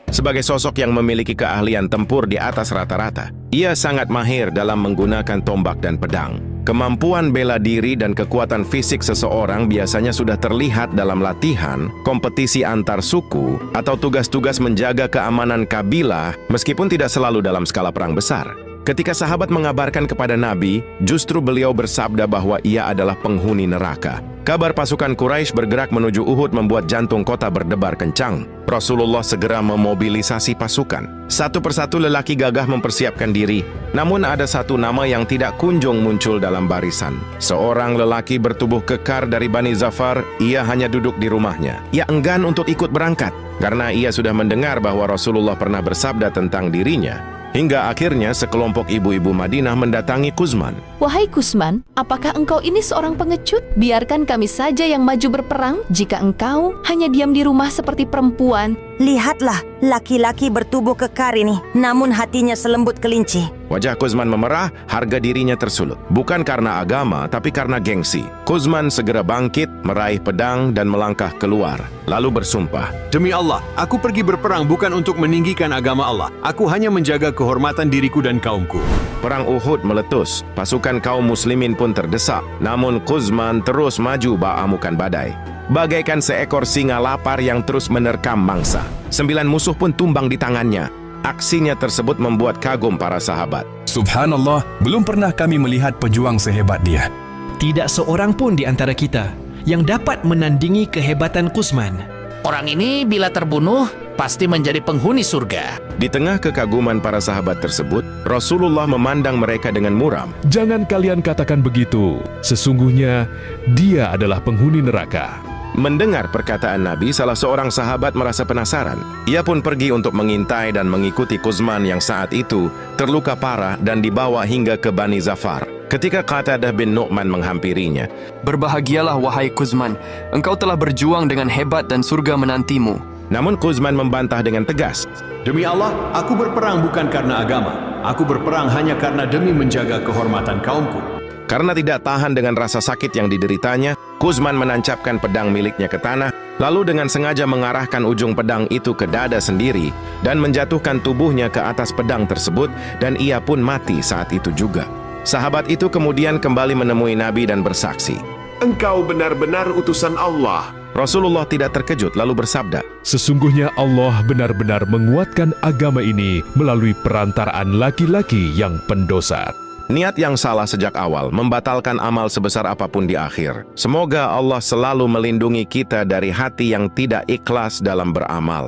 Sebagai sosok yang memiliki keahlian tempur di atas rata-rata, ia sangat mahir dalam menggunakan tombak dan pedang. Kemampuan bela diri dan kekuatan fisik seseorang biasanya sudah terlihat dalam latihan, kompetisi antar suku, atau tugas-tugas menjaga keamanan kabilah, meskipun tidak selalu dalam skala perang besar. Ketika sahabat mengabarkan kepada Nabi, justru beliau bersabda bahwa ia adalah penghuni neraka. Kabar pasukan Quraisy bergerak menuju Uhud membuat jantung kota berdebar kencang. Rasulullah segera memobilisasi pasukan. Satu persatu lelaki gagah mempersiapkan diri. Namun ada satu nama yang tidak kunjung muncul dalam barisan. Seorang lelaki bertubuh kekar dari Bani Zafar, ia hanya duduk di rumahnya. Ia enggan untuk ikut berangkat, karena ia sudah mendengar bahwa Rasulullah pernah bersabda tentang dirinya. Hingga akhirnya sekelompok ibu-ibu Madinah mendatangi Kuzman. Wahai Kuzman, apakah engkau ini seorang pengecut? Biarkan kami saja yang maju berperang. Jika engkau hanya diam di rumah seperti perempuan. Lihatlah, laki-laki bertubuh kekar ini, namun hatinya selembut kelinci. Wajah Kuzman memerah, harga dirinya tersulut. Bukan karena agama, tapi karena gengsi. Kuzman segera bangkit, meraih pedang dan melangkah keluar. Lalu bersumpah, Demi Allah, aku pergi berperang bukan untuk meninggikan agama Allah. Aku hanya menjaga kehormatan diriku dan kaumku. Perang Uhud meletus. Pasukan kaum muslimin pun terdesak. Namun Kuzman terus maju bak amukan badai. Bagaikan seekor singa lapar yang terus menerkam mangsa. 9 musuh pun tumbang di tangannya. Aksinya tersebut membuat kagum para sahabat. Subhanallah, belum pernah kami melihat pejuang sehebat dia. Tidak seorang pun di antara kita yang dapat menandingi kehebatan Kuzman. Orang ini bila terbunuh, pasti menjadi penghuni surga. Di tengah kekaguman para sahabat tersebut, Rasulullah memandang mereka dengan muram. Jangan kalian katakan begitu. Sesungguhnya dia adalah penghuni neraka. Mendengar perkataan Nabi, salah seorang sahabat merasa penasaran. Ia pun pergi untuk mengintai dan mengikuti Kuzman yang saat itu terluka parah dan dibawa hingga ke Bani Zafar. Ketika Qatadah bin Nu'man menghampirinya, Berbahagialah wahai Kuzman, engkau telah berjuang dengan hebat dan surga menantimu. namun Kuzman membantah dengan tegas. Demi Allah, aku berperang bukan karena agama. Aku berperang hanya karena demi menjaga kehormatan kaumku. Karena tidak tahan dengan rasa sakit yang dideritanya, Kuzman menancapkan pedang miliknya ke tanah, lalu dengan sengaja mengarahkan ujung pedang itu ke dada sendiri dan menjatuhkan tubuhnya ke atas pedang tersebut, dan ia pun mati saat itu juga. Sahabat itu kemudian kembali menemui Nabi dan bersaksi, Engkau benar-benar utusan Allah. Rasulullah tidak terkejut lalu bersabda, Sesungguhnya Allah benar-benar menguatkan agama ini melalui perantaraan laki-laki yang pendosa. niat yang salah sejak awal membatalkan amal sebesar apapun di akhir. Semoga Allah selalu melindungi kita dari hati yang tidak ikhlas dalam beramal.